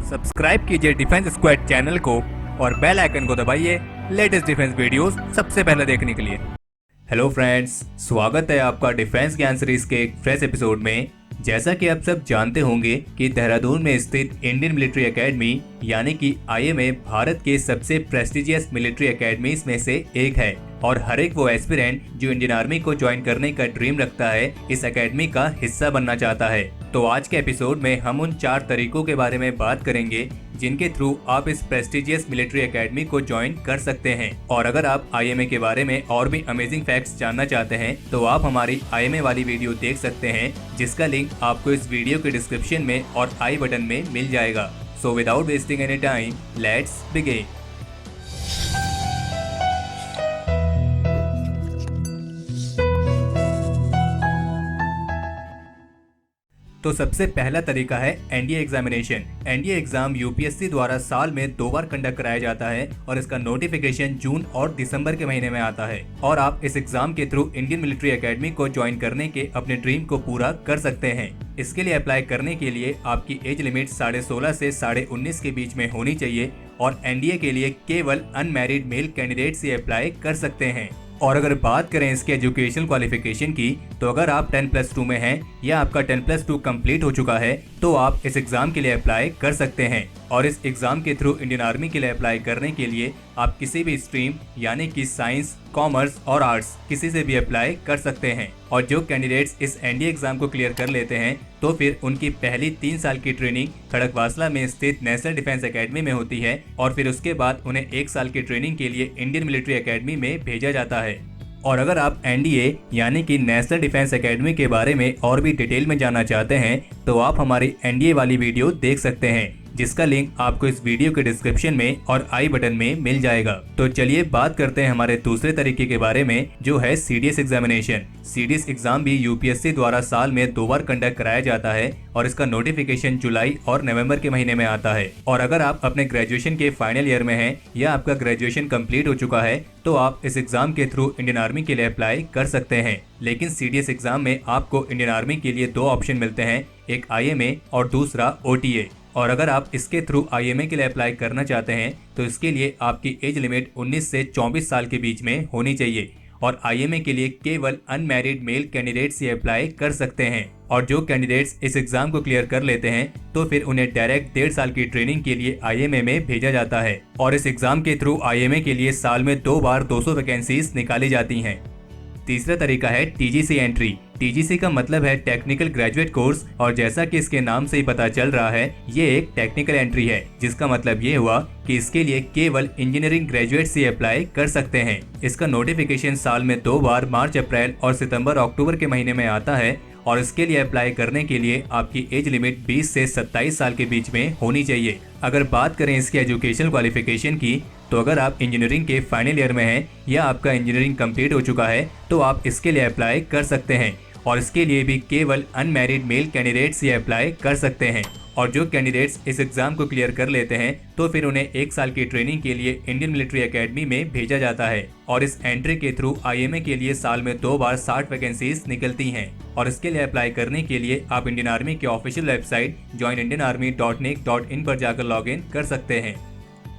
Subscribe कीजिए defence squad channel को और बेल आइकन को दबाइए लेटेस्ट डिफेंस वीडियोस सबसे पहले देखने के लिए। हेलो फ्रेंड्स, स्वागत है आपका डिफेंस ज्ञान सीरीज के एक फ्रेश एपिसोड में। जैसा कि आप सब जानते होंगे कि देहरादून में स्थित इंडियन मिलिट्री एकेडमी यानी कि आईएमए भारत के सबसे प्रेस्टिजियस मिलिट्री एकेडमीज में से एक है और हर एक वो एस्पिरेंट जो इंडियन आर्मी को ज्वाइन करने का ड्रीम रखता है इस एकेडमी का हिस्सा बनना चाहता है। तो आज के एपिसोड में हम उन 4 तरीकों के बारे में बात करेंगे जिनके थ्रू आप इस प्रेस्टिजियस मिलिट्री एकेडमी को ज्वाइन कर सकते हैं। और अगर आप आईएमए के बारे में और भी अमेजिंग फैक्ट्स जानना चाहते हैं तो आप हमारी आईएमए वाली वीडियो देख सकते हैं, जिसका लिंक आपको इस वीडियो के डिस्क्रिप्शन में और आई बटन में मिल जाएगा। So without wasting any time, let's begin. तो सबसे पहला तरीका है NDA examination. NDA exam UPSC द्वारा साल में 2 बार कंडक्ट कराया जाता है और इसका नोटिफिकेशन जून और दिसंबर के महीने में आता है और आप इस एग्जाम के थ्रू इंडियन मिलिट्री एकेडमी को ज्वाइन करने के अपने ड्रीम को पूरा कर सकते हैं। इसके लिए अप्लाई करने के लिए आपकी एज लिमिट 16.5 से 19.5 के बीच में होनी चाहिए और एनडीए के लिए केवल अनमैरिड मेल कैंडिडेट से अप्लाई कर सकते हैं। और अगर बात करें इसके एजुकेशनल क्वालिफिकेशन की, तो अगर आप 10+2 में हैं या आपका 10+2 कंप्लीट हो चुका है तो आप इस एग्जाम के लिए अप्लाई कर सकते हैं। और इस एग्जाम के थ्रू इंडियन आर्मी के लिए अप्लाई करने के लिए आप किसी भी स्ट्रीम यानी कि साइंस, कॉमर्स और आर्ट्स किसी से भी अप्लाई कर सकते हैं। और जो कैंडिडेट्स इस एनडीए एग्जाम को क्लियर कर लेते हैं तो फिर उनकी पहली 3 साल की ट्रेनिंग खड़गवासला में स्थित नेशनल डिफेंस एकेडमी में होती है और फिर उसके बाद उन्हें 1 साल की ट्रेनिंग के लिए इंडियन मिलिट्री एकेडमी में भेजा जाता है। और अगर आप एनडीए यानी कि नेशनल डिफेंस एकेडमी के बारे में और भी डिटेल में जानना चाहते हैं तो आप हमारी एनडीए वाली वीडियो देख सकते हैं, जिसका लिंक आपको इस वीडियो के डिस्क्रिप्शन में और आई बटन में मिल जाएगा। तो चलिए बात करते हैं हमारे दूसरे तरीके के बारे में, जो है सीडीएस एग्जामिनेशन। सीडीएस एग्जाम भी यूपीएससी द्वारा साल में 2 बार कंडक्ट कराया जाता है और इसका नोटिफिकेशन जुलाई और नवंबर के महीने में आता है। और अगर आप अपने ग्रेजुएशन के फाइनल ईयर में हैं या आपका ग्रेजुएशन कंप्लीट हो चुका है तो आप इस एग्जाम के थ्रू इंडियन आर्मी के लिए अप्लाई कर सकते हैं। लेकिन सीडीएस एग्जाम में आपको इंडियन आर्मी के लिए 2 ऑप्शन मिलते हैं, एक आईएमए और दूसरा ओटीए। और अगर आप इसके थ्रू आईएमए के लिए अप्लाई करना चाहते हैं तो इसके लिए आपकी एज लिमिट 19 से 24 साल के बीच में होनी चाहिए और आईएमए के लिए केवल अनमैरिड मेल कैंडिडेट्स ही अप्लाई कर सकते हैं। और जो कैंडिडेट्स इस एग्जाम को क्लियर कर लेते हैं तो फिर उन्हें डायरेक्ट 1.5 साल की ट्रेनिंग के लिए आईएमए में भेजा जाता है और इस एग्जाम के थ्रू आईएमए के लिए साल में 2 बार 200 वैकेंसीज निकाली जाती हैं। तीसरा तरीका है टीजीसी एंट्री। टीजीसी का मतलब है टेक्निकल ग्रेजुएट कोर्स और जैसा कि इसके नाम से ही पता चल रहा है ये एक टेक्निकल एंट्री है, जिसका मतलब ये हुआ कि इसके लिए केवल इंजीनियरिंग ग्रेजुएट से अप्लाई कर सकते हैं। इसका नोटिफिकेशन साल में 2 बार मार्च अप्रैल और सितंबर अक्टूबर के महीने में आता है और इसके लिए अप्लाई करने के लिए आपकी एज लिमिट 20 से 27 साल के बीच में होनी चाहिए। अगर बात करें इसके एजुकेशनल क्वालिफिकेशन की, तो अगर आप इंजीनियरिंग के फाइनल ईयर में हैं या आपका इंजीनियरिंग कंप्लीट हो चुका है तो आप इसके लिए अप्लाई कर सकते हैं और इसके लिए भी केवल अनमैरिड मेल कैंडिडेट्स ही अप्लाई कर सकते हैं। और जो कैंडिडेट्स इस एग्जाम को क्लियर कर लेते हैं तो फिर उन्हें 1 साल की ट्रेनिंग के लिए इंडियन मिलिट्री एकेडमी में भेजा जाता है और इस एंट्री के थ्रू आईएमए के लिए साल में 2 बार 60 वैकेंसीज निकलती हैं। और इसके लिए अप्लाई करने के लिए आप इंडियन आर्मी की ऑफिशियल वेबसाइट joinindianarmy.nic.in पर जाकर लॉग इन कर सकते हैं।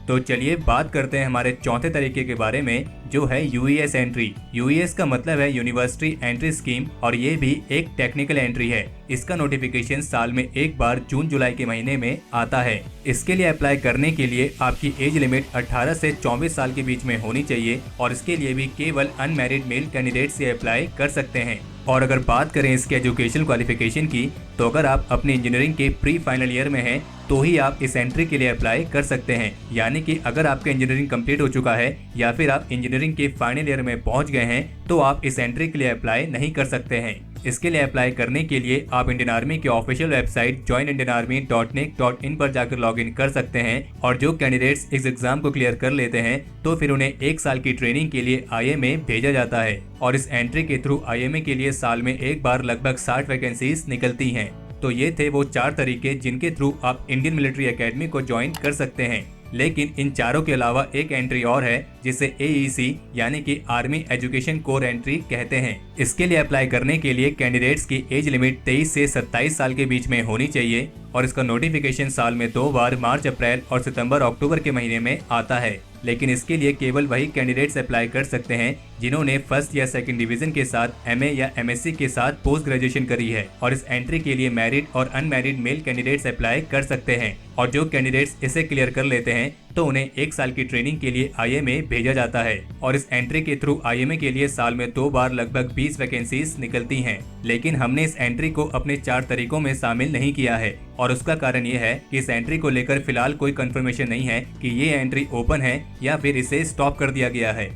तो चलिए बात करते हैं हमारे चौथे तरीके के बारे में, जो है यूईएस एंट्री। यूईएस का मतलब है यूनिवर्सिटी एंट्री स्कीम और ये भी एक टेक्निकल एंट्री है। इसका नोटिफिकेशन साल में 1 बार जून जुलाई के महीने में आता है। इसके लिए अप्लाई करने के लिए आपकी एज लिमिट 18 से 24 साल के बीच में होनी चाहिए और इसके लिए भी केवल अनमैरिड मेल कैंडिडेट से अप्लाई कर सकते हैं। और अगर बात करें इसके एजुकेशनल क्वालिफिकेशन की, तो अगर आप अपनी इंजीनियरिंग के प्री फाइनल ईयर में हैं तो ही आप इस एंट्री के लिए अप्लाई कर सकते हैं। यानी कि अगर आपका इंजीनियरिंग कंप्लीट हो चुका है या फिर आप इंजीनियरिंग के फाइनल ईयर में पहुंच गए हैं तो आप इस एंट्री के लिए अप्लाई नहीं कर सकते हैं। इसके लिए अप्लाई करने के लिए आप इंडियन आर्मी की ऑफिशियल वेबसाइट joinindianarmy.nic.in पर जाकर लॉगिन कर सकते हैं और जो कैंडिडेट्स इस एग्जाम को क्लियर कर लेते हैं तो फिर उन्हें 1 साल की ट्रेनिंग के लिए आईएमए भेजा जाता है और इस एंट्री के थ्रू आईएमए के लिए साल में 1 बार लगभग 60 वैकेंसीज निकलती हैं। तो ये थे वो 4 तरीके जिनके थ्रू आप इंडियन मिलिट्री एकेडमी को ज्वाइन कर सकते हैं। लेकिन इन चारों के अलावा एक एंट्री और है जिसे AEC यानी कि आर्मी एजुकेशन कोर एंट्री कहते हैं। इसके लिए अप्लाई करने के लिए कैंडिडेट्स की एज लिमिट 23 से 27 साल के बीच में होनी चाहिए और इसका नोटिफिकेशन साल में 2 बार मार्च अप्रैल और सितंबर अक्टूबर के महीने में आता है। लेकिन इसके लिए केवल वही कैंडिडेट्स अप्लाई कर सकते हैं जिन्होंने फर्स्ट या सेकंड डिवीजन के साथ एमए या एमएससी के साथ पोस्ट ग्रेजुएशन करी है, और इस एंट्री के लिए मैरिड और अनमैरिड मेल कैंडिडेट्स अप्लाई कर सकते हैं। और जो कैंडिडेट्स इसे क्लियर कर लेते हैं तो उन्हें 1 साल की ट्रेनिंग के लिए आईएमए भेजा जाता है, और इस एंट्री के थ्रू आईएमए के लिए साल में 2 बार लगभग 20 वैकेंसीज निकलती हैं। लेकिन हमने इस एंट्री को अपने 4 तरीकों में शामिल नहीं किया है, और उसका कारण ये है कि इस एंट्री को लेकर फिलहाल कोई कंफर्मेशन नहीं है कि ये एंट्री ओपन है या फिर इसे स्टॉप कर दिया गया है।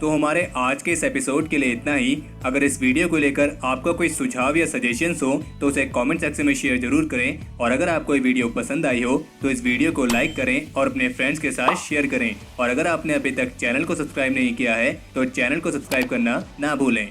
तो हमारे आज के इस एपिसोड के लिए इतना ही। अगर इस वीडियो को लेकर आपका कोई सुझाव या सजेशंस हो तो उसे कमेंट सेक्शन में शेयर जरूर करें, और अगर आपको ये वीडियो पसंद आई हो तो इस वीडियो को लाइक करें और अपने फ्रेंड्स के साथ शेयर करें। और अगर आपने अभी तक चैनल को सब्सक्राइब नहीं किया है तो चैनल को सब्सक्राइब करना ना भूलें।